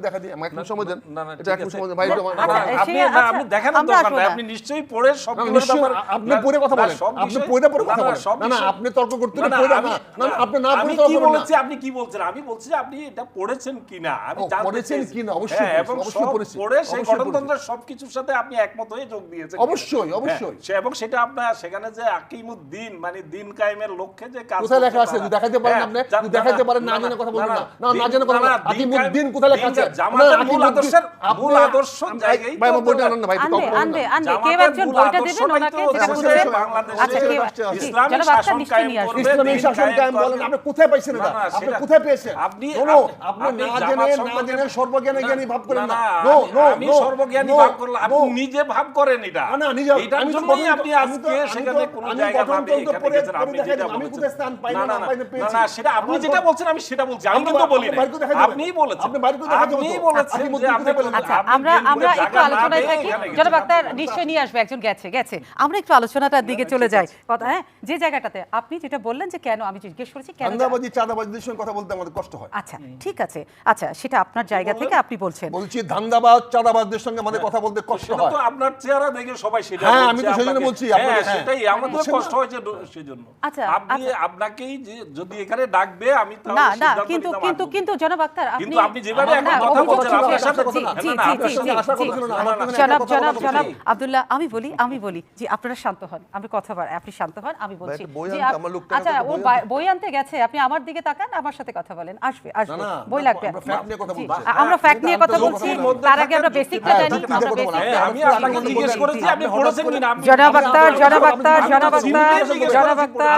দেখা দিই আমাকে একটু সময় দেন। না, না, এটা ঠিক একটু আছে। সময় দেন ভাই। আপনি দেখানোর দরকার নাই, আপনি নিশ্চয়ই পড়ে সবগুলোর ব্যাপারে আপনি পড়ে কথা বলেন, আপনি পড়ে কথা বলেন। না না আপনি তর্ক করতে না পড়ে না, না আপনি না আমি পড়ে কি তর্ক বলছি, আপনি কি বলছেন? আমি বলছি যে আপনি এটা পড়েছেন কিনা আমি জানতে পড়েছেন চাইছি। কিনা, অবশ্যই হ্যাঁ, এবং অবশ্যই সব পড়েছি, পড়ে সেই অবশ্যই গণতন্ত্রের সবকিছুর সাথে আপনি একমত হয়ে যোগ দিয়েছেন। অবশ্যই অবশ্যই। এবং সেটা আপনার সেখানে যে আকিমুদ্দিন মানে দিন কায়েমের লক্ষ্যে যে কাজ কোথায় লেখা আছে? যদি দেখাতে পারেন আপনি, যদি দেখাতে পারেন না জেনে কথা বলবেন না। না না জেনে কথা বলবেন। আকিমুদ্দিন কোথায় লেখা আছে? জামাতের মূল আদর্শের মূল আদর্শ জায়গায় ভাই আমার বইটা আনন্দ ভাই আনবে কেউ একজন বইটা দিবেন ওনাকে, যেটা বলছেন আচ্ছা কেউ ইসলামিক শাসন কায়েম করবে, ইসলামিক শাসন কায়েম বলেন। আপনি কোথায় পাইছেন এটা? আপনি কোথায় পেয়েছেন? আপনি না জেনে সর্বজ্ঞানী জ্ঞানী ভাব করেন না। নো নো আমি সর্বজ্ঞানী ভাব করলাম, আপনি নিজে ভাব করেন এটা। না নিজে এটার জন্যই আপনি আজকে সেখানে কোন জায়গা ভাবে এখানে গেছেন। আপনি যেটা আমি কোথায় স্থান পাই না পেয়েছি না সেটা আপনি যেটা বলছেন আমি সেটা বলছি, আমি কিন্তু বলি না। আপনিই বলেছেন, আপনি বাইরে কোথায় দেখাতে আপনিই বলেছেন যে আপনি আচ্ছা আমরা একটু আলোচনায় থাকি। জনাব আক্তার নিশ্চয়ই নিয়ে আসবে, একজন গেছে আমরা একটু আলোচনাটার দিকে চলে যাই। কথা হ্যাঁ, যে জায়গাটাতে আপনি যেটা বললেন যে কেন, আমি জিজ্ঞেস করেছি কেন ধান্দাবাজি চাঁদাবাজিদের সঙ্গে কথা বলতে আমাদের কষ্ট হয়। আচ্ছা ঠিক আছে, আচ্ছা সেটা আপনার জায়গা থেকে আপনি বলছেন। বলছি ধান্দাবাজ চাঁদাবাজদের সঙ্গে আমাদের কথা বলতে কষ্ট সেটা হয়। তো আপনার চেহারা দেখে সবাই সেটা হ্যাঁ, বলছে আমি তো সেজন্য আপনাকে। বলছি, হ্যাঁ, আপনাকে, হ্যাঁ। সেটাই আমাদের কষ্ট হয়েছে সেজন্য। আচ্ছা, আপনি আপনাকেই যে যদি এখানে ডাকবে আমি তাহলে না না সিদ্ধান্ত কিন্তু নিতে কিন্তু পারবো। কিন্তু জনাব আক্তার কিন্তু আপনি যেভাবে এখন না, কথা অভিযোগ বলছেন আপনার সাথে জি, কথা জি, না, জি, আপনার জি, সাথে জি, আশা জি। করছি না, জনাব আব্দুল্লাহ, আমি বলি যে আপনারা শান্ত হন, আমি কথা বলি, আপনি শান্ত হন, আমি বলছি যে আচ্ছা ও বই আনতে গেছে, আপনি আমার দিকে তাকান, আমার সাথে কথা বলেন, আসবে বই লাগবে। আমরা ফ্যাক্ট নিয়ে কথা বলছি, তার আগে আমরা বেসিকটা জানি। আমি আপনাকে জিজ্ঞেস করেছি আপনি পড়েছেন কিনা। জনাব আক্তার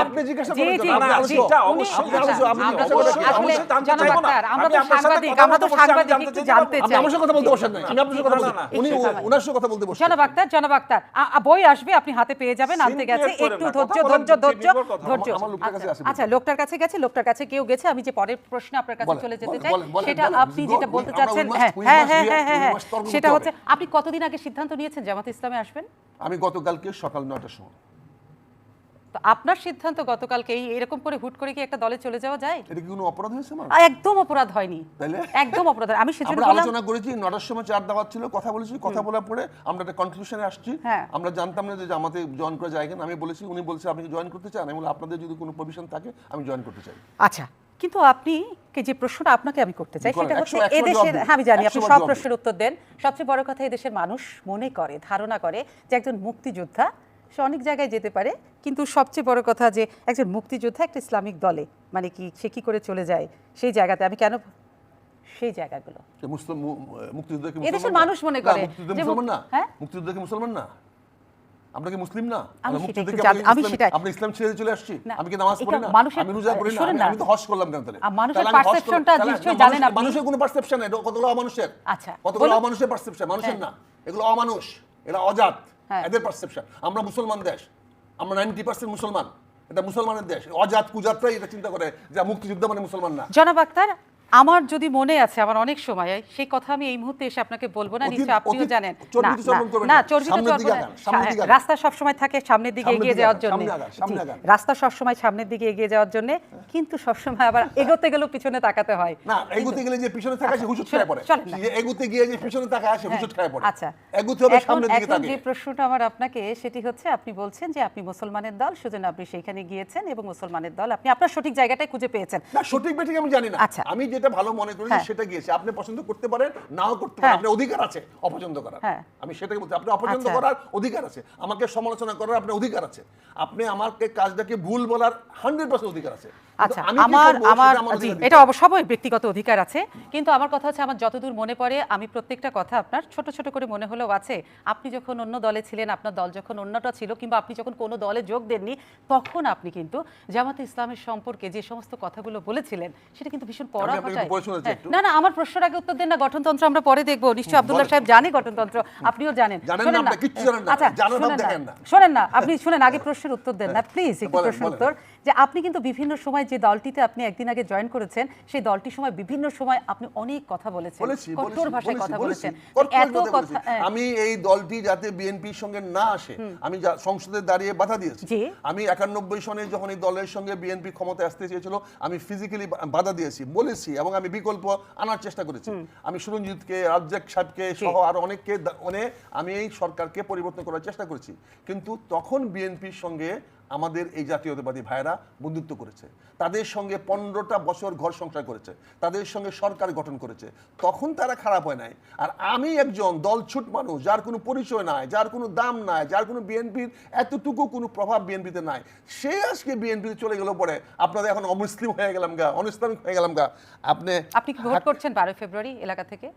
আপনি জিজ্ঞাসা জি করেন জি না, জি এটা অবশ্যই জনাব আক্তার আমরা তো সাংবাদিক একটু জানতে চাই। আমার সাথে কথা বলতে বসেন নাই, আমি আপনার সাথে কথা বলছি, উনি ওনার সাথে কথা বলতে বসেন। জনাব আক্তার বই আসবে, আপনি হাতে পেয়ে যাবেন, আনতে গেছে, একটু ধৈর্য। আচ্ছা লোকটার কাছে গেছে, লোকটার কাছে কেউ গেছে, আমি যে পরের প্রশ্ন আপনার কাছে চলে যেতে চাই সেটা আপনি যেটা বলতে চাচ্ছেন। হ্যাঁ সেটা হচ্ছে আপনি কতদিন আগে সিদ্ধান্ত নিয়েছেন জামাতে ইসলামে আসবেন? আমি গতকালকে সকাল 9টার সময়। তো আপনার সিদ্ধান্ত গতকালকে এরকম করে হুট করে কি একটা দলে চলে যাওয়া যায়? এটা কি কোনো অপরাধ হয়েছে আমার? একদম অপরাধ হয়নি, তাইলে একদম অপরাধ। আমি সেজন্য আমরা বললাম আলোচনা করেছি, 9টার সময় চার দাওয়াত ছিল, কথা বলেছি, কথা বলার পরে আমরা একটা কনক্লুশনে আসছি। আমরা জানতাম না যে আমাদের জয়েন করা যায় কিনা। আমি বলেছি, উনি বলছে আপনি কি জয়েন করতে চান? আমি বললাম আপনাদের যদি কোনো প্রভিশন থাকে আমি জয়েন করতে চাই। আচ্ছা কিন্তু আপনি যে প্রশ্নটা আপনাকে আমি করতে চাই সেটা হচ্ছে এদেশের, হ্যাঁ আমি জানি আপনি সব প্রশ্নের উত্তর দেন, সবচেয়ে বড় কথা এদেশের মানুষ মনে করে, ধারণা করে যে একজন মুক্তিযোদ্ধা সে অনেক জায়গায় যেতে পারে, কিন্তু সবচেয়ে বড় কথা যে একজন মুক্তিযোদ্ধা একটা ইসলামিক দলে মানে কি সে কি করে চলে যায় সেই জায়গাতে। আমি কেন সেই জায়গাগুলো মুক্তিযোদ্ধাকে এদেশের মানুষ মনে করে যে মুসলমান না, হ্যাঁ মুক্তিযোদ্ধাকে মুসলমান না, আমরা কি মুসলিম না? আমি সেটাই আপনি ইসলাম ছেড়ে চলে আসছি, আমি কি নামাজ পড়ি না, আমি রোজা করি না, আমি তো হজ করলাম কেন? তাহলে মানুষের পারসেপশনটা নিশ্চয়ই জানেন আপনি। মানুষের কোনো পারসেপশন নাই, কতগুলো অমানুষের। আচ্ছা কতগুলো অমানুষের পারসেপশন, মানুষের না, এগুলো অমানুষ, এরা অজাত, এদের পারসেপশন। আমরা মুসলমান দেশ, আমরা 90% মুসলমান, এটা মুসলমানের দেশ। অজাত কুজাতরাই এটা চিন্তা করে যে মুক্তিযুদ্ধ মানে মুসলমান না। জনাব আক্তার, আমার যদি মনে আছে, আমার অনেক সময় সেই কথা আমি এই মুহূর্তে এসে আপনাকে বলবো না, নিশ্চয়ই আপনিও জানেন। না চর্বিত রাস্তা সবসময় থাকে সামনের দিকে এগিয়ে যাওয়ার জন্য, রাস্তা সবসময় সামনের দিকে এগিয়ে যাওয়ার জন্য, কিন্তু সবসময় আবার এগোতে গেলেও পিছনে তাকাতে হয় না। এগোতে গেলে যে পিছনে তাকায় সে হুজুট খায় পড়ে, এগোতে গিয়ে যে পিছনে তাকায় সে হুজুট খায় পড়ে। আচ্ছা এগোতে হবে সামনের দিকে তাকিয়ে। যে প্রশ্নটা আমার আপনাকে সেটি হচ্ছে, আপনি বলছেন যে আপনি মুসলমানের দল, সেজন্য আপনি সেইখানে গিয়েছেন এবং মুসলমানের দল আপনি আপনার সঠিক জায়গাটাই খুঁজে পেয়েছেন। না সঠিক বেঠিক আমি জানি না, আমি যেটা ভালো মনে করি সেটা গিয়েছে। আপনি পছন্দ করতে পারেন, নাও করতে পারেন, আপনার অধিকার আছে অপছন্দ করার। আমি সেটাই বলছি, আপনি অপছন্দ করার অধিকার আছে, আমাকে সমালোচনা করার আপনার অধিকার আছে, আপনি আমাকে কাজটাকে ভুল বলার 100% অধিকার আছে। আচ্ছা এটা সবাই ব্যক্তিগত অধিকার আছে, কিন্তু আমার কথা হচ্ছে আমার যতদূর মনে পড়ে, আমি প্রত্যেকটা কথা আপনার ছোট ছোট করে মনে হলেও আছে। আপনি যখন অন্য দলে ছিলেন, আপনার দল যখন অন্যটা ছিল, কিংবা আপনি যখন কোনো দলে যোগ দেননি, তখন আপনি কিন্তু জামাতে ইসলামের সম্পর্কে যে সমস্ত কথাগুলো বলেছিলেন সেটা কিন্তু ভীষণ পড়া ঘটায়। না না আমার প্রশ্নের আগে উত্তর দেন না, গঠনতন্ত্র আমরা পরে দেখবো। নিশ্চয়ই আব্দুল্লাহ সাহেব জানে গঠনতন্ত্র, আপনিও জানেন। আচ্ছা শোনেন না, আপনি শুনেন, আগে প্রশ্নের উত্তর দেন না প্লিজ, একটু প্রশ্নের উত্তর। যে আপনি কিন্তু বিভিন্ন সময় যে দলটিতে আপনি একদিন আগে জয়েন করেছেন সেই দলটির সময় বিভিন্ন সময় আপনি অনেক কথা বলেছেন, কঠোর ভাষায় কথা বলেছেন। এত কথা আমি এই দলটি যাতে বিএনপির সঙ্গে না আসে আমি সংসদে দাঁড়িয়ে বাধা দিয়েছি। আমি 91 সনে যখন এই দলের সঙ্গে বিএনপি ক্ষমতায় আসতে চেয়েছিল আমি ফিজিক্যালি বাধা দিয়েছি, বলেছি, এবং আমি বিকল্প আনার চেষ্টা করেছি। আমি সুরঞ্জিতকে, রাজ্জাক সাহেবকে সহ আরো অনেককে আমি এই সরকারকে পরিবর্তন করার চেষ্টা করেছি, কিন্তু তখন বিএনপির সঙ্গে আমাদের এই জাতীয়তাবাদী ভাইয়েরা বন্ধুত্ব করেছে, তাদের সঙ্গে 15টা বছর ঘর সংসার করেছে, তাদের সঙ্গে সরকার গঠন করেছে, তখন তারা খারাপ হয় নাই। আর আমি একজন দলছুট মানুষ, যার কোনো পরিচয় নাই, যার কোনো দাম নাই, যার কোনো বিএনপির এতটুকু কোনো প্রভাব বিএনপিতে নাই, সে আজকে বিএনপিতে চলে গেল পরে আপনাদের এখন অমুসলিম হয়ে গেলাম গা, অনিসলামিক হয়ে গেলাম গা। আপনি কি ভোট করছেন 12 ফেব্রুয়ারি এলাকা থেকে?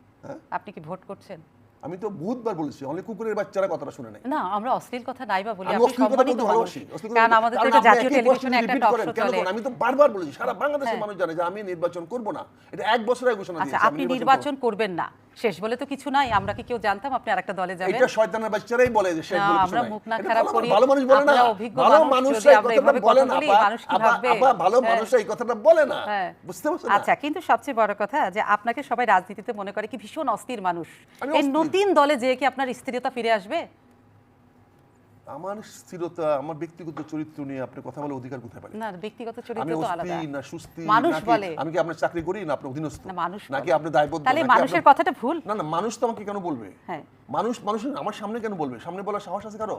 আপনি কি ভোট করছেন? আমি তো বহুতবার বলেছি, অনেক কুকুরের বাচ্চারা কথাটা শুনে নাই। না, আমরা অশ্লীল কথা নাইবা বলি, আপনি সম্মানিত মানুষ, কারণ আমাদের তো এটা জাতীয় টেলিভিশনে একটা টক শো চলে। আমি তো বারবার বলেছি, সারা বাংলাদেশের মানুষ জানে যে আমি নির্বাচন করব না, এটা 1 বছর আগে ঘোষণা দিয়েছি। আচ্ছা, আপনি নির্বাচন করবেন না, শেষ বলে তো কিছু নাই। আমরা কি কেউ জানতাম আপনি আরেকটা দলে যাবেন? এটা শয়তানের বাচ্চারাই বলে যে শেষ বলে কিছু নাই। আমরা মুখ না খারাপ করি, ভালো মানুষ বলে না, ভালো মানুষ এই কথাটা বলে না, মানুষ কি ভাববে? ভালো মানুষ এই কথাটা বলে না, বুঝতে পারছেন? আচ্ছা, কিন্তু সবচেয়ে বড় কথা যে আপনাকে সবাই রাজনীতিতে মনে করে কি ভীষণ অস্থির মানুষ, এই নতুন দলে যেয়ে কি আপনার স্থিরতা ফিরে আসবে? আমার স্থিরতা, আমার ব্যক্তিগত চরিত্র নিয়ে আপনি কথা বলে অধিকার কোথায় পাবেন? না, ব্যক্তিগত চরিত্র তো আলাদা। আমি না সুস্থি, মানুষ বলে আমি কি আপনার চাকরি করি না আপনার অধীনস্থ? না, মানুষ নাকি আপনি দায়বদ্ধ? তাহলে মানুষের কথাটা ভুল? না না, মানুষ তো আমাকে কেন বলবে? হ্যাঁ, মানুষ আমার সামনে কেন বলবে? সামনে বলার সাহস আছে কারো?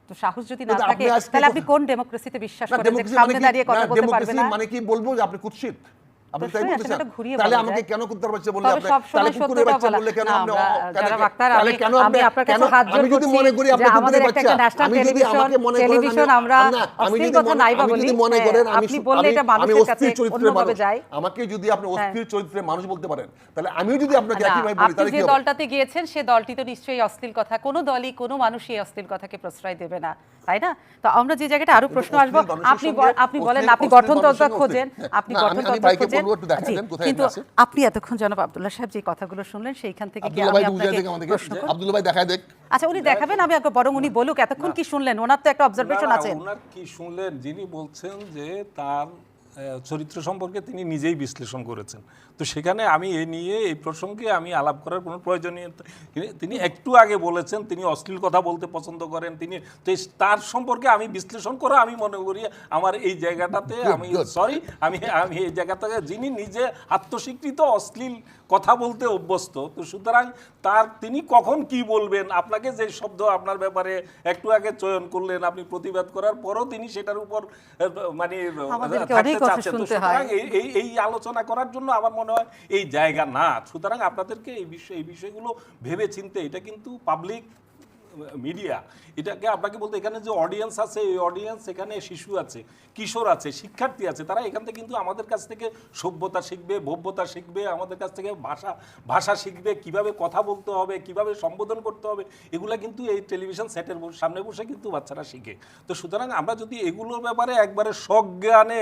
তো সাহস যদি না থাকে তাহলে আপনি কোন ডেমোক্রেসিতে বিশ্বাস করেন যে সামনে দাঁড়িয়ে কথা বলতে পারবেন না? মানে কি বলবো যে আপনি কুৎসিত? আপনি তাই বলতেছেন? তাহলে আমাকে কেন কুত্তার বাচ্চা বললে আপনি? তাহলে কুকুরের বাচ্চা বললে কেন আপনি? তাহলে কেন আপনি আপনার কাছে হাত জোড় করছি? আমি যদি মনে করি আপনি কুকুরের বাচ্চা, আমি যদি আমাকে মনে করেন টেলিভিশন আমরা অস্থির কথা নাইবা বলি, মনে করেন আপনি বললে এটা মানুষের কাছে অন্যভাবে যায়। আমাকে যদি আপনি অস্থির চরিত্রের মানুষ বলতে পারেন, তাহলে আমিও যদি আপনাকে একই ভাবে বলি, তাহলে কি হবে? যে দলটাতে গিয়েছেন সে দলটি তো নিশ্চয়ই অস্থির কথা, কোনো দলই কোনো মানুষই অস্থির কথাকে প্রশ্রয় দেবে না, তাই না? তো আমরা যে জায়গাটা আরো প্রশ্ন আসবো, আপনি বলেন আপনি গঠনতন্ত্র খোঁজেন, আপনি গঠনতন্ত্র খোঁজেন, কিন্তু আপনি এতক্ষণ জনাব আব্দুল্লাহ সাহেব যে কথাগুলো শুনলেন সেইখান থেকে কি আমি আপনাকে প্রশ্ন করব? আব্দুল্লাহ ভাই দেখায় দেখ। আচ্ছা, উনি দেখাবেন, আমি বরং উনি বলুক এতক্ষণ কি শুনলেন, ওনার তো একটা অবজারভেশন আছে। ওনার কি শুনলেন? যিনি বলছেন যে তার চরিত্র সম্পর্কে তিনি নিজেই বিশ্লেষণ করেছেন, তো সেখানে আমি এ নিয়ে এই প্রসঙ্গে আমি আলাপ করার কোনো প্রয়োজনীয়তা, তিনি একটু আগে বলেছেন তিনি অশ্লীল কথা বলতে পছন্দ করেন, তিনি তো তার সম্পর্কে আমি বিশ্লেষণ করে আমি মনে করি আমার এই জায়গাটাতে আমি সরি আমি এই জায়গাটাতে, যিনি নিজে আত্মস্বীকৃত অশ্লীল কথা বলতে অভ্যস্ত, তো সুতরাং তিনি কখন কি বলবেন, আপনাকে যে শব্দ আপনার ব্যাপারে একটু আগে চয়ন করলেন, আপনি প্রতিবাদ করার পরও তিনি সেটার উপর মানে এই আলোচনা করার জন্য আমার মনে হয় এই জায়গা না। সুতরাং আপনাদেরকে এই বিষয়গুলো ভেবে চিনতে, এটা কিন্তু পাবলিক মিডিয়া, এটাকে আপনাকে বলতে এখানে যে অডিয়েন্স আছে, এই অডিয়েন্স এখানে শিশু আছে, কিশোর আছে, শিক্ষার্থী আছে, তারা এখান থেকে কিন্তু আমাদের কাছ থেকে সভ্যতা শিখবে, ভব্যতা শিখবে, আমাদের কাছ থেকে ভাষা শিখবে, কিভাবে কথা বলতে হবে, কিভাবে সম্বোধন করতে হবে, এগুলা কিন্তু এই টেলিভিশন সেটের সামনে বসে কিন্তু বাচ্চারা শিখে। তো সুতরাং আমরা যদি এগুলোর ব্যাপারে একবারে সজ্ঞানে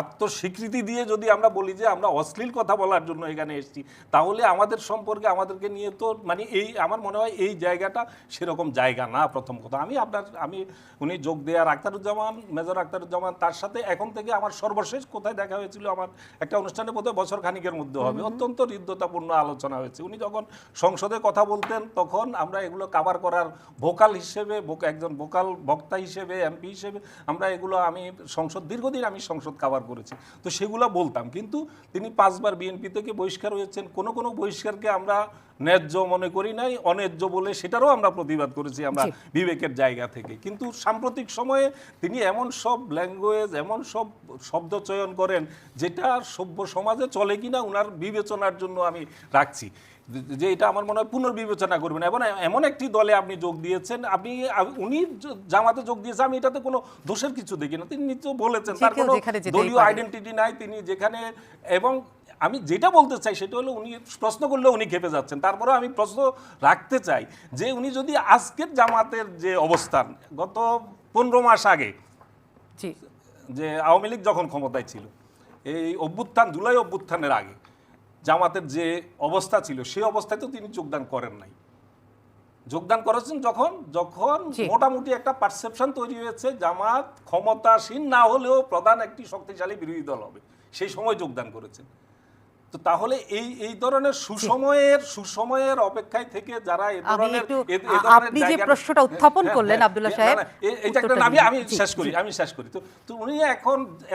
আত্মস্বীকৃতি দিয়ে যদি আমরা বলি যে আমরা অশ্লীল কথা বলার জন্য এখানে এসেছি, তাহলে আমাদের সম্পর্কে আমাদেরকে নিয়ে তো মানে এই আমার মনে হয় এই জায়গাটা সেরকম জায়গা না। প্রথম কথা, আমি উনি যোগ দেওয়ার আখতারুজ্জামান, মেজর আখতারুজ্জামান, তার সাথে এখন থেকে আমার সর্বশেষ কোথায় দেখা হয়েছিল, আমার একটা অনুষ্ঠানে বোধহয় বছর খানিকের মধ্যে হবে, অত্যন্ত হৃদ্যতাপূর্ণ আলোচনা হয়েছে। উনি যখন সংসদে কথা বলতেন তখন আমরা এগুলো কাভার করার ভোকাল হিসেবে, একজন ভোকাল বক্তা হিসেবে, এমপি হিসেবে আমরা এগুলো, আমি দীর্ঘদিন আমি সংসদ কাভার করেছি, তো সেগুলো বলতাম। কিন্তু তিনি 5 বার বিএনপি থেকে বহিষ্কার হয়েছেন, কোনো বহিষ্কারকে আমরা ন্যায্য মনে করি নাই, অন্যায্য বলে সেটারও আমরা প্রতিবাদ করেছি আমরা বিবেকের জায়গা থেকে। কিন্তু সাম্প্রতিক সময়ে তিনি এমন সব ল্যাঙ্গুয়েজ, এমন সব শব্দ চয়ন করেন যেটা সভ্য সমাজে চলে কিনা উনার বিবেচনার জন্য আমি রাখছি, যে এটা আমার মনে হয় পুনর্বিবেচনা করবেন। এবং এমন একটি দলে আপনি যোগ দিয়েছেন, উনি জামাতে যোগ দিয়েছেন, আমি এটাতে কোনো দোষের কিছু দেখি না, তিনি নিশ্চয় বলেছেন তার কোনো দলীয় আইডেন্টিটি নাই, তিনি যেখানে, এবং আমি যেটা বলতে চাই সেটা হলো উনি প্রশ্ন করলে উনি খেপে যাচ্ছেন, তারপরে আমি প্রশ্ন রাখতে চাই যে উনি যদি আজকের জামাতের যে অবস্থান গত 15 মাস আগে যে আওয়ামী লীগ যখন ক্ষমতায় ছিল, এই অভ্যুত্থান, জুলাই অভ্যুত্থানের আগে জামাতের যে অবস্থা ছিল সেই অবস্থায় তো তিনি যোগদান করেন নাই, যোগদান করেছেন যখন যখন মোটামুটি একটা পারসেপশন তৈরি হয়েছে জামাত ক্ষমতাসীন না হলেও প্রধান একটি শক্তিশালী বিরোধী দল হবে, সেই সময় যোগদান করেছেন। তো তাহলে এই ধরনের সুসময়ের অপেক্ষায় থেকে যারা এই ধরনের আপনি যে প্রশ্নটা উত্থাপন করলেন আব্দুল্লাহ সাহেব, এটা একটা আমি শেষ করি তো উনি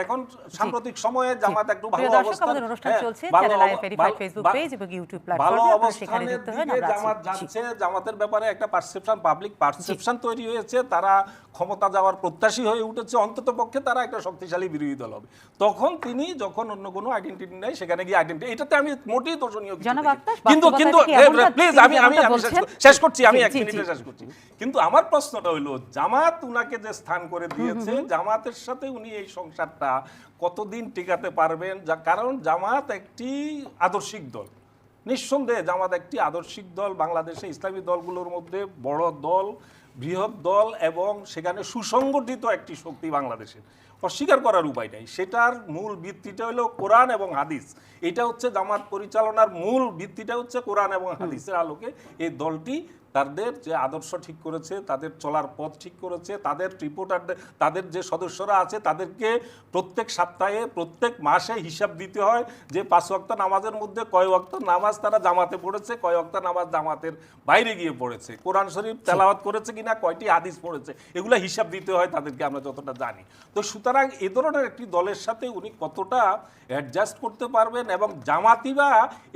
এখন সাম্প্রতিক সময়ে জামাত একটু ভালো অবস্থা, আমাদের অনুষ্ঠান চলছে channel I verified Facebook page এবং ইউটিউব ভালো প্ল্যাটফর্মে, সেখানে অবস্থানের যুক্ত হন। দিকে আমরা জামাত যাচ্ছে, জামাতের ব্যাপারে একটা পাবলিক পারসেপশন তৈরি হয়েছে, তারা ক্ষমতা যাওয়ার প্রত্যাশী হয়ে উঠেছে, অন্তত পক্ষে তারা একটা শক্তিশালী বিরোধী দল হবে। তখন তিনি যখন অন্য কোনো আইডেন্টিটি নেই সেখানে গিয়ে আইডেন্টিটি, এটাতে আমি মোটেই দর্শনীয় কিন্তু প্লিজ আমি শেষ করছি, আমি 1 মিনিটে শেষ করছি। কিন্তু আমার প্রশ্নটা হলো জামাত উনাকে যে স্থান করে দিয়েছে, জামাতের সাথে উনি এই সংসারটা কতদিন টিকাতে পারবেন? কারণ জামাত একটি আদর্শিক দল, নিঃসন্দেহে জামাত একটি আদর্শিক দল, বাংলাদেশে ইসলামী দলগুলোর মধ্যে বড় দল, বৃহৎ দল, এবং সেখানে সুসংগঠিত একটি শক্তি বাংলাদেশের, অস্বীকার করার উপায় নাই। সেটার মূল ভিত্তিটা হলো কোরআন এবং হাদিস। এটা হচ্ছে জামাত পরিচালনার মূল ভিত্তিটা হচ্ছে কোরআন এবং হাদিসের আলোকে এই দলটি তাদের যে আদর্শ ঠিক করেছে, তাদের চলার পথ ঠিক করেছে, তাদের রিপোর্টারদের, তাদের যে সদস্যরা আছে তাদেরকে প্রত্যেক সপ্তাহে প্রত্যেক মাসে হিসাব দিতে হয় যে 5 ওয়াক্ত নামাজের মধ্যে কয় ওয়াক্ত নামাজ তারা জামাতে পড়েছে, কয় ওয়াক্ত নামাজ জামাতের বাইরে গিয়ে পড়েছে, কোরআন শরীফ তেলাওয়াত করেছে কিনা, কয়টি হাদিস পড়েছে, এগুলা হিসাব দিতে হয় তাদেরকে, আমরা যতটা জানি। তো সুতরাং এ ধরনের একটি দলের সাথে উনি কতটা অ্যাডজাস্ট করতে পারবেন এবং জামাতিবা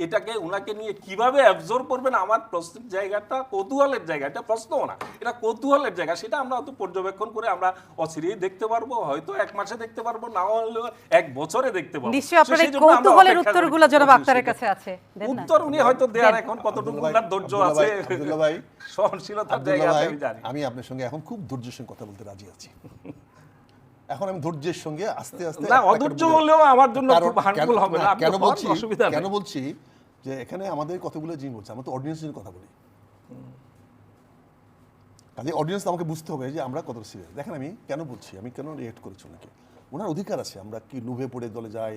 এটাকে উনাকে নিয়ে কিভাবে অ্যাবজর্ব করবেন, আমার প্রশ্নের জায়গাটা কৌতূহলের জায়গা, এটা প্রশ্নও না, এটা কৌতূহলের জায়গা। সেটা আমরা অত পর্যবেক্ষণ করে আমরা অচিরেই দেখতে পারবো, হয়তো 1 মাসে দেখতে পারবো, না হলে 1 বছরে দেখতে পারবো। নিশ্চয়ই আপনার এই কৌতূহলের উত্তরগুলো জনাব আক্তারের কাছে আছে, উত্তর উনি হয়তো দেয়ার এখন কতটুকু উনার ধৈর্য আছে, আব্দুল্লাহ ভাই, সহনশীলতার জায়গা আছে আমি জানি। আমি আপনার সঙ্গে এখন খুব ধৈর্যের সঙ্গে কথা বলতে রাজি আছি। এখন আমি ধৈর্যের সঙ্গে আস্তে আস্তে, না অধৈর্য হলেও আমার জন্য খুব হার্মফুল হবে না। কেন বলছি যে এখানে আমাদের কতগুলো জিনিস বলছে, আমরা তো অডিয়েন্সের কথা বলি, কাজে অডিয়েন্স আমাকে বুঝতে হবে যে আমরা কতটা সিরিয়াস। দেখেন আমি কেন বলছি, আমি কেন রিয়েক্ট করেছি ওনাকে, ওনার অধিকার আছে। আমরা কি লোভে পড়ে দলে যাই,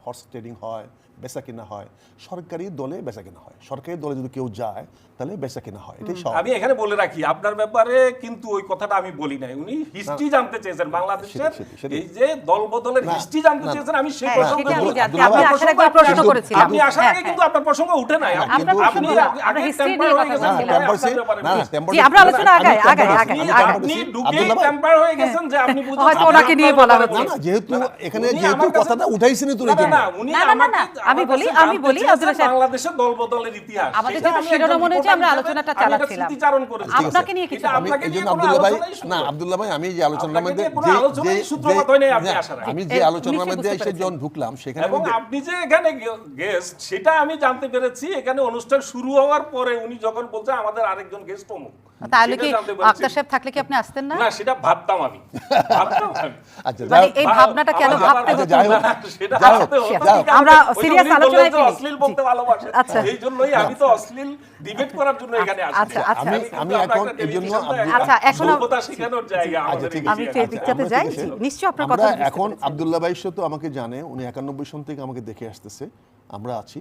হর্স ট্রেডিং হয়, বেচা কেনা হয়, সরকারি দলে বেচা কেনা হয়, সরকারি দলে যদি কেউ যায় তাহলে বেচা কেনা হয়, এটাই সব। আমি এখানে বলে রাখি আপনার ব্যাপারে কিন্তু ওই কথাটা আমি বলি নাই, উনি হিস্ট্রি জানতে চেয়েছেন বাংলাদেশের, এই যে দল বদলের হিস্ট্রি জানতে চেয়েছেন। আমি সেই প্রসঙ্গে আপনি আসার আগে প্রশ্ন করেছিলাম, আপনি আসার আগে কিন্তু আপনার প্রসঙ্গ উঠে নাই, আপনি আগে টেম্পার হয়ে গেছেন, আমরা আলোচনা আগে আপনি ঢুকে টেম্পার হয়ে গেছেন যে আপনি বুঝতে হয়তো ওনাকে নিয়ে বলা হচ্ছে, যেহেতু এখানে যেহেতু কথাটা উঠাইছেন তুলে দিন। না উনি আমি বলি আব্দুল্লাহ সাহেব, বাংলাদেশের দল বদলের ইতিহাস আমাদের যেটা শিরোনাম অনুযায়ী আমরা আলোচনাটা চালাচ্ছিলাম, আপনাকে নিয়ে কিছু আব্দুল্লাহ ভাই, না আব্দুল্লাহ ভাই, আমি যে আলোচনার মধ্যে আমি যে আলোচনার মধ্যে এসে যখন ঢুকলাম সেখানে, এবং আপনি যে এখানে গেস্ট সেটা আমি জানতে পেরেছি এখানে অনুষ্ঠান শুরু হওয়ার পরে উনি যখন বলছে আমাদের আরেকজন গেস্ট অমুক, তাহলে কি আক্তার সাহেব থাকলে কি আপনি আসতেন না? না সেটা ভাবতাম আমি। আচ্ছা মানে এই ভাবনাটা কেন ভাবতে হতো? সেটা আমরা সিরিয়াস আলোচনায় ফিরি। অশ্লীল বলতে ভালোবাসেন, এই জন্যই আমি তো অশ্লীল ডিবেট করার জন্য এখানে আসছি। আমি এখন এই জন্য এখন শেখানোর জায়গা আমাদের। আমি সেই দিকটাতে যাই, নিশ্চয়ই আপনার কথা এখন আব্দুল্লাহ ভাই তো আমাকে জানে, উনি 91 সন থেকে আমাকে দেখে আসতেছে, আমরা আছি,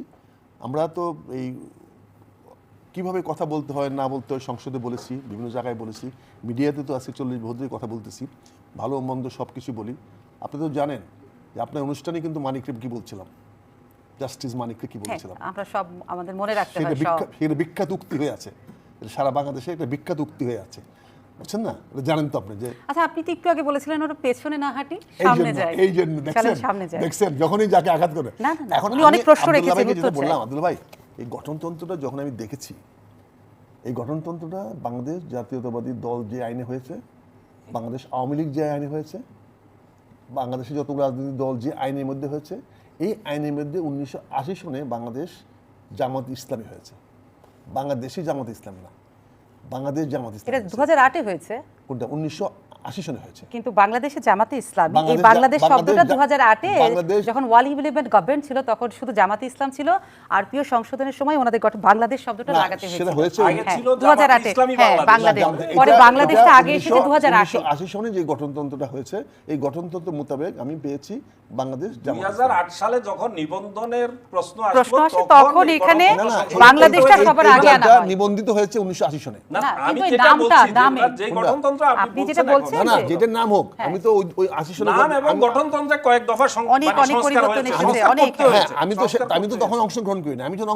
আমরা তো এই কিভাবে কথা বলতে হয় না বলতে হয় সংসদে বলেছি, বিভিন্ন জায়গায় বলেছি, মিডিয়াতে তো আজকে 40 বছর কথা বলতেছি, ভালো মন্দ সব কিছু বলি। আপনি তো জানেন যে আপনার অনুষ্ঠানে কিন্তু মানিকরে কি বলছিলাম, জাস্টিস মানিকরে কি বলছিলাম, আমরা সব আমাদের মনে রাখতে হয়, সেটা বিখ্যাত উক্তি হয়ে আছে, সারা বাংলাদেশে একটা বিখ্যাত উক্তি হয়ে আছে, বুঝছেন না? জানেন তো আপনি যে, আচ্ছা আপনি তো একটু আগে বলেছিলেন ওরা পেছনে না হাঁটি সামনে যায়, এই জন্য দেখছেন যখনই যাকে আঘাত করে। এখন উনি অনেক প্রশ্ন রেখেছেন, যেটা বললাম আব্দুল ভাই, এই গঠনতন্ত্রটা যখন আমি দেখেছি, এই গঠনতন্ত্রটা বাংলাদেশ জাতীয়তাবাদী দল যে আইনে হয়েছে, বাংলাদেশ আওয়ামী লীগ যে আইনে হয়েছে, বাংলাদেশের যতগুলো রাজনৈতিক দল যে আইনের মধ্যে হয়েছে, এই আইনের মধ্যে 1980 সনে বাংলাদেশ জামাত ইসলামী হয়েছে, বাংলাদেশি জামাত ইসলামী না, বাংলাদেশ জামাত ইসলামী। এটা 2008 এ হয়েছে, কোনটা? 80 সনে হয়েছে। কিন্তু বাংলাদেশে জামাতে ইসলামী, এই বাংলাদেশ- বাংলাদেশ শব্দটা 2008-এ বাংলাদেশ- যখন ওয়াল ইমপ্লিমেন্ট গভর্নমেন্ট ছিল তখন শুধু জামাতে ইসলাম ছিল, আর প্রিয় সংশোধনের সময় ওনাদের বাংলাদেশ শব্দটা না, লাগাতে সেটা হয়েছিল। হয়েছে আগে ছিল 2008-এ, ইসলামী হ্যাঁ, বাংলাদেশ। বাংলাদেশ। পরে বাংলাদেশটা আগে এসেছে 2008-এ। 1980 সনে যে গঠনতন্ত্রটা হয়েছে, এই গঠনতন্ত্র মোতাবেক আমি পেয়েছি বাংলাদেশ জামাত ইসলামী। 2008 সালে যখন নিবন্ধনের প্রশ্ন প্রশ্ন আসলো আসে তখন এই এখানে গণতন্ত্র না, বাংলাদেশটা এই- সবার এই আগে আনা গণতন্ত্রটা হয়। নিবন্ধিত হয়েছে 1980 সনে। না, না, আমি কিন্তু যেটা নামটা, বলছি যে নামে। যে গণতন্ত্র আপনি যেটা বলছেন না না, যে- যেটার নাম হোক, আমি তো ওই 80 সনে নাম এবং গঠনতন্ত্রে কয়েক দফা অনেক পরিবর্তন এসেছে, অনেক। হ্যাঁ, আমি তো তখন অংশগ্রহণ করিনি। আমি যখন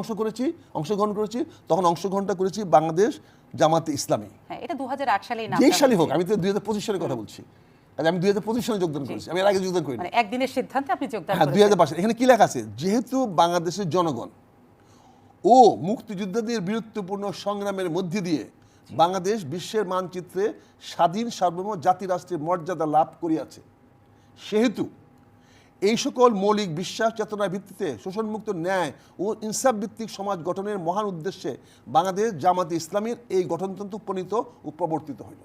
অংশগ্রহণ করেছি তখন অংশগ্রহণটা করেছি বাংলাদেশ জামাতে ইসলামী। হ্যাঁ, এটা 2008 সালেই নাম। যেই সালই হোক, আমি তো 2025 সালের কথা বলছি। কাজে আমি 2025 সালে যোগদান করেছি, আমি এর আগে যোগদান করিনি। মানে একদিনের সিদ্ধান্তে আপনি যোগদান হ্যাঁ, করেছেন। 2005 সালে। এখানে কি লেখা আছে? যেহেতু বাংলাদেশের জনগণ ও মুক্তিযোদ্ধাদের বীরত্বপূর্ণ সংগ্রামের মধ্যে দিয়ে বাংলাদেশ বিশ্বের মানচিত্রে স্বাধীন সার্বভৌম জাতি রাষ্ট্রের মর্যাদা লাভ করিয়াছে, সেহেতু এই সকল মৌলিক বিশ্বাস চেতনার ভিত্তিতে শোষণমুক্ত ন্যায় ও ইনসাফ ভিত্তিক সমাজ গঠনের মহান উদ্দেশ্যে বাংলাদেশ জামাতে ইসলামীর এই গঠনতন্ত্র উপনীত ও প্রবর্তিত হইল।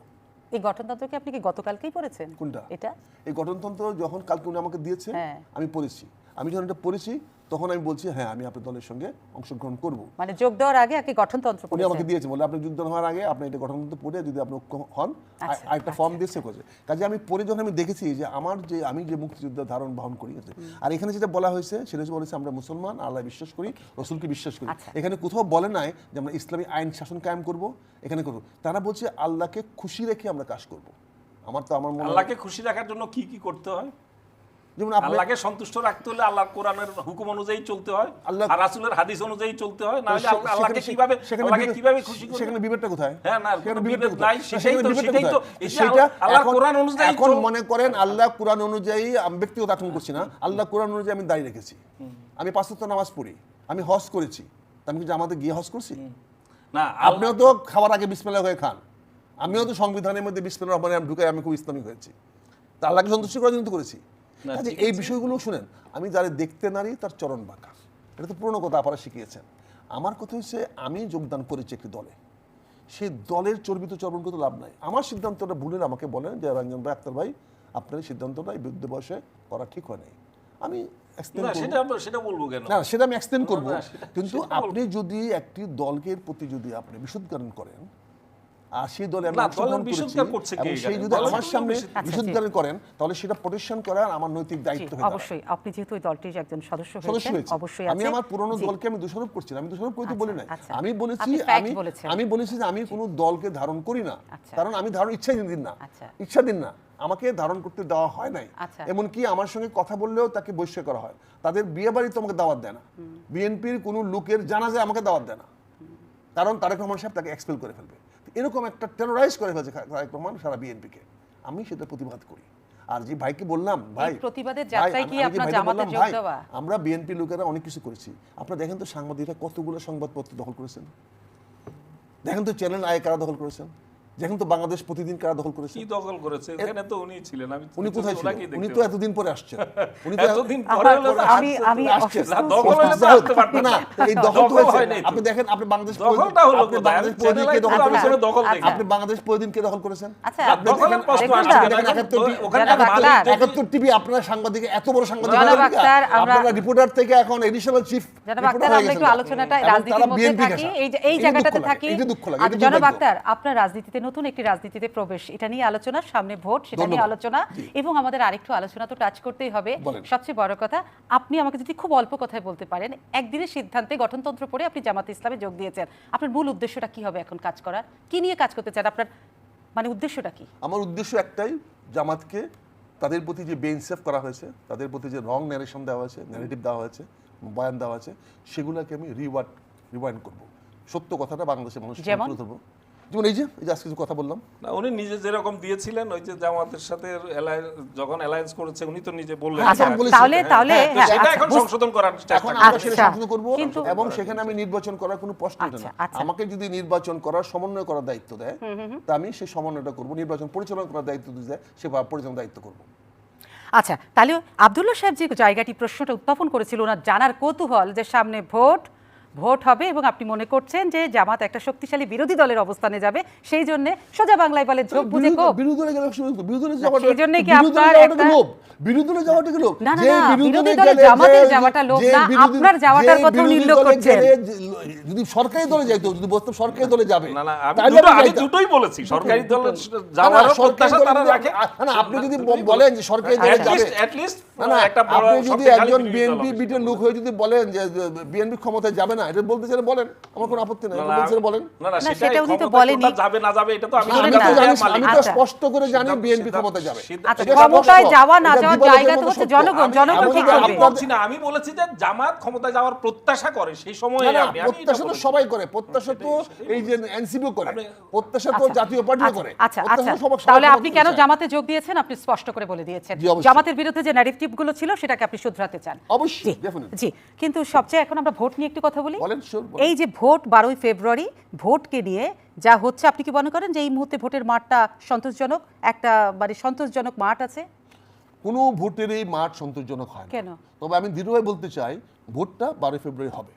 এই গঠনতন্ত্রকে আপনি কি গতকালকেই পড়েছেন? কোনটা? এটা এই গঠনতন্ত্র যখন কালকে উনি আমাকে দিয়েছে, হ্যাঁ। আমি পড়েছি। আমি যখন এটা পড়েছি তখন আমি বলছি হ্যাঁ, আমি আপনার দলের সঙ্গে অংশগ্রহণ করব। মানে যোগ দেওয়ার আগে আগে গঠনতন্ত্র উনি পড়েছেন। আমাকে দিয়েছে, বলে আপনি যুদ্ধ হওয়ার আগে আপনি এটা গঠনতন্ত্র পড়ে যদি আপনি ঐক্য হন, আচ্ছা, আরেকটা ফর্ম দিয়েছে করেছে। কাজে আমি পড়ে যখন আমি দেখেছি যে আমি যে মুক্তিযুদ্ধের ধারণ বহন করি, আর এখানে যেটা বলা হয়েছে সেটা হচ্ছে বলেছে আমরা মুসলমান, আল্লাহ বিশ্বাস করি, রসুলকে বিশ্বাস করি। আচ্ছা। এখানে কোথাও বলে নাই যে আমরা ইসলামী আইন শাসন কায়েম করব, এখানে করব। তারা বলছে আল্লাহকে খুশি রেখে আমরা কাজ করব। আমার মনে হয় আল্লাহকে খুশি রাখার জন্য কি কি করতে হয়? যেমন আপনি আল্লাহকে সন্তুষ্ট রাখতে হলে আল্লাহর কোরআনের হুকুম অনুযায়ী চলতে হয়, আল্লাহ- আর রাসূলের হাদিস অনুযায়ী চলতে হয়, না হলে সেখানে- আল্লাহকে কিভাবে খুশি করবে? সেখানে বিবেকটা কোথায়? হ্যাঁ, না, সেখানে কোনো বিবেকটা বিবেক নাই, কোথায়? সেটাই তো- বিবেকটা সেটাই তো- কোথায়? এই যে সেটা আল্লাহর এখন- কোরআন অনুযায়ী এখন চল- মনে করেন আল্লাহ কোরআন অনুযায়ী, আমি ব্যক্তিগত আচরণ করছি না, আল্লাহ কোরআন অনুযায়ী আমি দাঁড়িয়ে রেখেছি, আমি 5 ওয়াক্ত নামাজ পড়ি, আমি হজ করেছি, তা আমি কি জামাতে গিয়ে হজ করছি? না, আপনিও তো খাওয়ার আগে বিসমিল্লাহ হয়ে খান, আমিও তো সংবিধানের মধ্যে বিসমিল্লাহির রহমানির রহিম ঢুকাই আমি খুব ইসলামিক হয়েছি, তা আল্লাহকে সন্তুষ্ট করার জন্য তো করেছি। না, কাজে ঠিক এই বিষয়গুলো শুনেন, আমি যারা দেখতে নারী তার চরণ বাঁকা, এটা তো পুরনো কথা আপনারা শিখিয়েছেন। আমার কথা হচ্ছে আমি যোগদান করেছি একটি দলে, সেই দলের চর্বিত চর্বণ করতে লাভ নাই। আমার সিদ্ধান্তটা ভুলেন আমাকে বলেন যে রঞ্জন ভাই, আক্তার ভাই, আপনার এই সিদ্ধান্তটা এই বৃদ্ধ বয়সে করা ঠিক হয় নাই, আমি extend না, করবো। সেটা বলবো কেন? না, সেটা আমি এক্সটেন্ড করবো, না, সেটা- কিন্তু সেটা আপনি যদি একটি দলকে প্রতি যদি আপনি বিশুদ্ধকরণ করেন, আর সেই দলে আমি না, অংশগ্রহণ দলের করেছি, বিশুদ্ধকরণ করছে কে এবং সেই এখানে? যদি দলের আমার কোনো সামনে বিশুদ্ধ- বিশুদ্ধকরণ করেন, তাহলে সেটা প্রোটেকশন করার আমার নৈতিক দায়িত্ব জি, হয়ে দাঁড়ায়। অবশ্যই আপনি যেহেতু ওই দলটির একজন সদস্য সদস্য হয়েছেন, হয়েছে। অবশ্যই আমি আছে। আমার পুরনো জি। দলকে আমি দোষারোপ করছি না, আমি দোষারোপ করতে আচ্ছা, বলি নাই। আচ্ছা। আমি বলেছি আপনি fact আমি বলেছেন। আমি বলেছি যে আমি কোনো দলকে ধারণ করি না, আচ্ছা। কারণ আমি ধারণ ইচ্ছা দিন না, আচ্ছা। ইচ্ছা দিন না, আমাকে ধারণ করতে দেওয়া হয় নাই। আচ্ছা। এমনকি আমার সঙ্গে কথা বললেও তাকে বহিষ্কার করা হয়, তাদের বিয়ে বাড়িতে আমাকে দাওয়াত দেয় না, বিএনপির কোনো লোকের জানাজায় আমাকে দাওয়াত দেয় না, কারণ তারেক রহমান সাহেব তাকে এক্সপেল করে ফেলবে। এরকম একটা টেরোরাইজ করে ফেলছে তারেক রহমান সারা বিএনপিকে। আমি সেটা প্রতিবাদ করি। আর যে ভাইকে বললাম, ভাই প্রতিবাদের ভাই, যাত্রায় আমি কি যে আপনার ভাইকে জামাতে বললাম, যোগ ভাই, দেওয়া? আমরা বিএনপি লোকেরা অনেক কিছু করেছি। আপনারা দেখেন তো সাংবাদিকরা কতগুলো সংবাদপত্র দখল করেছেন, দেখেন তো চ্যানেল আয় কারা দখল করেছেন, দেখেন তো বাংলাদেশ প্রতিদিন কারা দখল করেছেন। কি দখল করেছে? এখানে তো উনি ছিলেন, আমি উনি কোথায় ছিলেন? ওনাকেই দেখতে উনি তো এতদিন পরে আসছেন, উনি তো এতদিন পরে হলো তো আমি আসছেন। অসুস্থ না, দখল হলে তো আসতে পারতেন না, না। এই দখল দখল হয়েছে। হয় নাই তো। আপনি দেখেন, আপনি বাংলাদেশ দখলটা হলো আপনি কোথায়? বাংলাদেশ আমি প্রতিদিন কে দখল চ্যানেল করেছেন? আইতে দখল দেখি। আপনি বাংলাদেশ প্রতিদিন কে দখল করেছেন? আচ্ছা, আপনি দখলের দেখেন, প্রশ্ন দেখুন আসছে, না, আপনি দেখেন দেখুন, 71 ওখানে জনাব আক্তার, 71 টিভি আপনারা সাংবাদিক, এত বড় সাংবাদিক জনাব হলেন না? আক্তার, আপনারা রিপোর্টার থেকে এখন এডিশনাল চিফ জনাব রিপোর্টার আক্তার, হয়ে আমরা একটু গেছেন। আলোচনাটা এবং তারা রাজনীতির মধ্যে BNP থাকি, ঘেঁষা। এই এটা জায়গাটাতে দুঃখ লাগে, থাকি। এটা দুঃখ লাগে, আর এটা জনাব দুর্ভাগ্য। আক্তার, আপনার রাজনীতিতে নতুন একটি রাজনীতিতে প্রবেশ, এটা নিয়ে আলোচনা, সামনে ভোট, সেটা নিয়ে ধন্যবাদ। আলোচনা, এবং আমাদের আরেকটু আলোচনা তো টাচ করতেই হবে। বলেন। সবচেয়ে বড় কথা, আপনি আমাকে যদি খুব অল্প কথায় বলতে পারেন, একদিনের সিদ্ধান্তে গঠনতন্ত্র পড়ে আপনি জামাতে ইসলামে যোগ দিয়েছেন, আপনার মূল উদ্দেশ্যটা কি হবে এখন কাজ করার? কি নিয়ে কাজ করতে চান? আপনার মানে উদ্দেশ্যটা কি? আমার উদ্দেশ্য একটাই, জামাতকে তাদের প্রতি যে বেইনসাফ করা হয়েছে, তাদের প্রতি যে রং ন্যারেশন দেওয়া হয়েছে, ন্যারেটিভ দেওয়া হয়েছে, বয়ান দেওয়া হয়েছে, সেগুলোকে আমি রিওয়াইন্ড করব, সত্য কথাটা বাংলাদেশের মানুষের সামনে যেমন? তুলে ধরবো। যেমন এই যে আজকে কিছু কথা বললাম, না, উনি নিজে যেরকম দিয়েছিলেন, ওই যে জামাতের সাথে যখন অ্যালায়েন্স করেছে, উনি তো নিজে বললেন। আচ্ছা, আমি বলেছি, তাহলে হ্যাঁ, তাহলে তো হ্যাঁ, সেটা আচ্ছা, এখন সংশোধন করার চেষ্টা এখন করছি। আমরা সেটা আচ্ছা, শাসন করব, কিন্তু- এবং সেখানে আমি নির্বাচন করার কোনো প্রশ্ন ওঠে আচ্ছা, না। আচ্ছা। আমাকে যদি নির্বাচন করার, সমন্বয় করার দায়িত্ব দেয়, তা আমি সেই সমন্বয়টা করব, নির্বাচন পরিচালনা করার দায়িত্ব যদি দেয়, সে পরিচালনার দায়িত্ব করব। আচ্ছা, তাহলে আব্দুল্লাহ সাহেব যে জায়গাটি প্রশ্নটা উত্থাপন করেছিল, ওনার জানার কৌতূহল যে সামনে ভোট, ভোট হবে এবং আপনি মনে করছেন যে জামাত একটা শক্তিশালী বিরোধী দলের অবস্থানে যাবে, সেই জন্য সোজা বাংলায় বলে ঝোপ বুঝে কোপ। বিরোধী দলে গেলে বিরোধী দলে যাওয়াটা সেই জন্যই কি বিরোধী দলে আপনার যাওয়াটা একটা- লোভ? বিরোধী দলে যাওয়াটা কি লোভ? না, না, যে না, বিরোধী বিরোধী দলে দলে গেলে জামাতের যে- যাওয়াটা লোভ যে না, বিরোধী- আপনার যাওয়াটার যে কথাও বিরোধী নির্লক্ষ দলে করছেন। গেলে যদি সরকারি দলে যাইতো, যদি বলতো সরকারি দলে যাবে, না, না, তাহলে আমি যাইতাম। দুটোই বলেছি, সরকারি দলে না, যাওয়ার সরকারি প্রত্যাশা দলে তারা যদি- রাখে। না, আপনি যদি বলেন যে সরকারি দলে আচ্ছা, যাবে, at least না, না, একটা বড় আপনি যদি শক্তিশালী একজন বিরোধী দল বিএনপি হবে। বিটের লোক হয়ে যদি বলেন যে বিএনপি ক্ষমতায় যাবে না, এটা বলতে চাইলে বলেন, আমার কোনো আপত্তি নাই, না, বলতে চাইলে বলেন। না, না, না, সেটাই, সেটা উনি তো ক্ষমতায় বলেনি। কোনটা যাবে না যাবে এটা তো আমি শোনেন আমি না। তো জানি, মালিক। আমি তো আচ্ছা। স্পষ্ট করে জানি সিদ্ধান্ত- বিএনপি ক্ষমতায় যাবে। সিদ্ধান্ত- আচ্ছা, এটা ক্ষমতায় স্পষ্ট। যাওয়া না এটা যাওয়ার বিপদের জায়গা তো মতো হচ্ছে সত্য। জনগণ, জনগণ এমনকি ঠিক আমি করবে। বলছি না, আমি বলেছি যে জামাত ক্ষমতায় যাওয়ার প্রত্যাশা করে সেই সময়ে না, না, আমি এটা প্রত্যাশা তো বলেছি। সবাই করে, প্রত্যাশা তো এই যে এনসিপিও করে, প্রত্যাশা তো আচ্ছা, জাতীয় পার্টিও আচ্ছা, করে। আচ্ছা, প্রত্যাশা আচ্ছা। তো সবাই তাহলে সবাই আপনি করতে কেন চায়। জামাতে যোগ দিয়েছেন আপনি স্পষ্ট করে বলে দিয়েছেন। জি, অবশ্যই। জামাতের বিরুদ্ধে যে ন্যারেটিভ গুলো ছিল সেটাকে আপনি শুধরাতে চান। অবশ্যই, জি, definitely। জি, কিন্তু সবচেয়ে এখন আমরা ভোট নিয়ে একটু কথা বলি। বলেন, sure, বলেন। এই যে ভোট 12ই ফেব্রুয়ারি, ভোটকে নিয়ে যা হচ্ছে, আপনি কি মনে করেন যে এই মুহূর্তে ভোটের মাঠটা সন্তোষজনক, একটা মানে সন্তোষজনক মাঠ আছে? কোনো ভোটের এই মাঠ সন্তোষজনক হয় না। কেন? তবে আমি দৃঢ়ভাবে বলতে চাই, ভোটটা 12 ফেব্রুয়ারি হবে।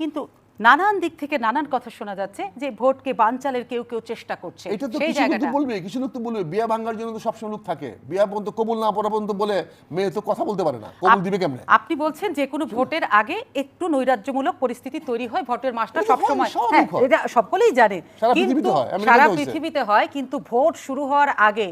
কিন্তু নানান দিক থেকে নানান কথা শোনা যাচ্ছে যে ভোটকে বানচালের কেউ কেউ চেষ্টা করছে, এটা তো সেই কিছু লোক তো জায়গাটা। বলবে, কিছু লোক তো বলবে, বিয়া ভাঙার জন্য তো সবসময় লোক থাকে, বিয়া পর্যন্ত কবুল না পড়া পর্যন্ত বলে মেয়ে তো কথা বলতে পারে না, কবুল দিবে কেমনে? আপনি বলছেন যে কোনো ভোটের আগে একটু নৈরাজ্যমূলক পরিস্থিতি তৈরি হয়, ভোটের মাসটা এটা হয়, সবসময়, স্বাভাবিক হ্যাঁ, হয়। এটা সকলেই জানে, সারা কিন্তু পৃথিবীতে হয়, আমেরিকাতে সারা হয়েছে। পৃথিবীতে হয়, কিন্তু ভোট শুরু হওয়ার আগে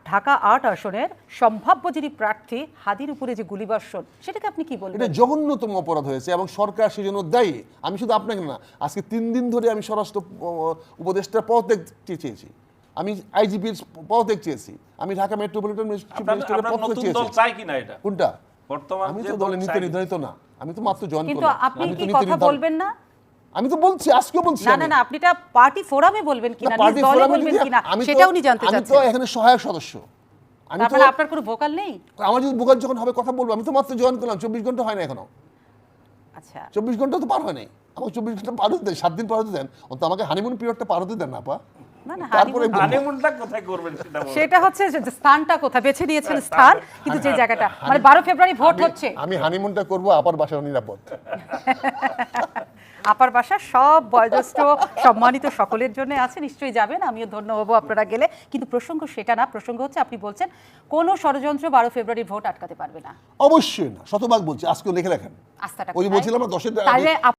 ঢাকা ৮ আসনের সম্ভাব্য যিনি প্রার্থী হাদির উপরে যে গুলিবর্ষণ, সেটাকে আপনি কি বলবেন? এটা জঘন্যতম অপরাধ হয়েছে এবং সরকার সেই জন্য দায়ী। আমি শুধু আপনাকে না, আজকে 3 দিন ধরে আমি স্বরাষ্ট্র উপদেষ্টার পদত্যাগ চেয়েছি, আমি আইজিপির পদত্যাগ চেয়েছি, আমি ঢাকা মেট্রোপলিটন ম্যাজিস্ট্রেটের আপনার পদত্যাগ নতুন চেয়েছি। দল চাই কিনা এটা? কোনটা? বর্তমান আমি যে তো দল দলে নীতি চাই। নির্ধারিত না, আমি তো মাত্র জয়েন কিন্তু করলাম। আপনি আমি তো কি নীতি কথা নির্ধারণ- বলবেন না? আমি তো বলছি, আজকেও বলছি না, আমি। না, না, আপনি এটা পার্টি ফোরামে বলবেন কিনা, নিজ পার্টি দলে ফোরামে বলবেন যদি- কিনা, আমি তো- সেটা উনি জানতে আমি তো চাচ্ছেন। এখানে সহায়ক সদস্য। আমি তার তো মানে আপনার কোনো ভোকাল নেই? আমার যদি বুকাল যখন হবে কথা বলবো, আমি তো মাত্র জয়েন করলাম, 24 ঘন্টা হয় না এখনো, আচ্ছা, 24 ঘন্টা তো পার হয় নাই। আমাকে 24 ঘন্টা পার হতে দেন, 7 দিন পার হতে দেন, অন্তত আমাকে হানিমুন পিরিয়ডটা পার হতে দেন না আপা। না, না, তারপরে honeymoon- হানিমুনটা কোথায় করবেন সেটা বলুন। সেটা হচ্ছে যে স্থানটা কোথায় বেছে নিয়েছেন স্থান, কিন্তু যে জায়গাটা মানে 12 ফেব্রুয়ারি ভোট হচ্ছে, আমি হানিমুনটা করবো আপার বাসায় নিরাপদ। আপার বাসা সব বয়োজ্যেষ্ঠ সম্মানিত সকলের জন্য আছে, নিশ্চয়ই যাবেন, আমিও ধন্য হব আপনারা গেলে। কিন্তু প্রসঙ্গ সেটা না, প্রসঙ্গ হচ্ছে আপনি বলছেন কোনো ষড়যন্ত্র 12 ফেব্রুয়ারির ভোট আটকাতে পারবে না। অবশ্যই না, শতভাগ বলছি, আজকেও লিখে রাখেন। আস্থাটা ওই যে কোথায়? বলছিলাম না 10-এর তাহলে